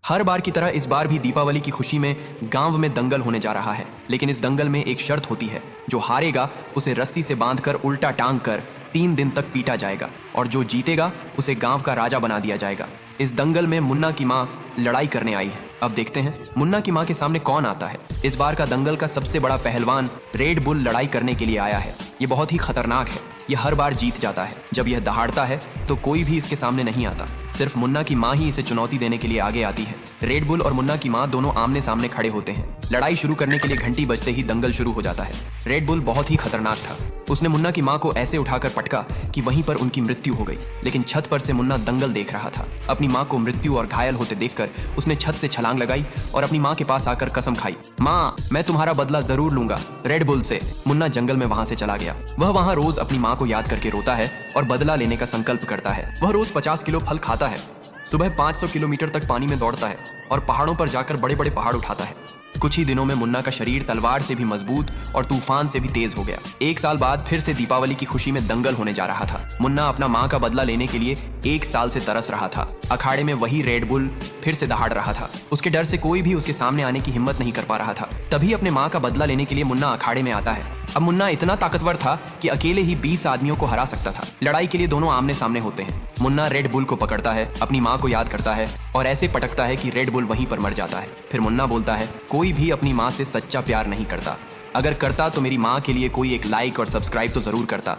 हर बार की तरह इस बार भी दीपावली की खुशी में गांव में दंगल होने जा रहा है। लेकिन इस दंगल में एक शर्त होती है, जो हारेगा उसे रस्सी से बांधकर उल्टा टांग कर 3 दिन तक पीटा जाएगा और जो जीतेगा उसे गांव का राजा बना दिया जाएगा। इस दंगल में मुन्ना की माँ लड़ाई करने आई है। अब देखते हैं मुन्ना की माँ के सामने कौन आता है। इस बार का दंगल का सबसे बड़ा पहलवान रेड बुल लड़ाई करने के लिए आया है। ये बहुत ही खतरनाक है। ये हर बार जीत जाता है। जब यह दहाड़ता है तो कोई भी इसके सामने नहीं आता। सिर्फ मुन्ना की माँ ही इसे चुनौती देने के लिए आगे आती है। रेड बुल और मुन्ना की माँ दोनों आमने सामने खड़े होते हैं। लड़ाई शुरू करने के लिए घंटी बजते ही दंगल शुरू हो जाता है। रेड बुल बहुत ही खतरनाक था। उसने मुन्ना की माँ को ऐसे उठाकर पटका कि वहीं पर उनकी मृत्यु हो गई। लेकिन छत पर से मुन्ना दंगल देख रहा था। अपनी माँ को मृत्यु और घायल होते देखकर उसने छत से छलांग लगाई और अपनी माँ के पास आकर कसम खाई, माँ मैं तुम्हारा बदला जरूर लूंगा रेड बुल से। मुन्ना जंगल में वहां से चला गया। वह वहां रोज अपनी माँ को याद करके रोता है और बदला लेने का संकल्प करता है। वह रोज 50 किलो फल खाता है, सुबह 500 किलोमीटर तक पानी में दौड़ता है और पहाड़ों पर जाकर बड़े बड़े पहाड़ उठाता है। कुछ ही दिनों में मुन्ना का शरीर तलवार से भी मजबूत और तूफान से भी तेज हो गया। 1 साल बाद फिर से दीपावली की खुशी में दंगल होने जा रहा था। मुन्ना अपना माँ का बदला लेने के लिए 1 साल से तरस रहा था। अखाड़े में वही रेड बुल फिर से दहाड़ रहा था। उसके डर से कोई भी उसके सामने आने की हिम्मत नहीं कर पा रहा था। तभी अपने माँ का बदला लेने के लिए मुन्ना अखाड़े में आता है। अब मुन्ना इतना ताकतवर था कि अकेले ही 20 आदमियों को हरा सकता था। लड़ाई के लिए दोनों आमने सामने होते हैं। मुन्ना रेड बुल को पकड़ता है, अपनी माँ को याद करता है और ऐसे पटकता है कि रेड बुल वहीं पर मर जाता है। फिर मुन्ना बोलता है, कोई भी अपनी माँ से सच्चा प्यार नहीं करता। अगर करता तो मेरी माँ के लिए कोई एक लाइक और सब्सक्राइब तो जरूर करता।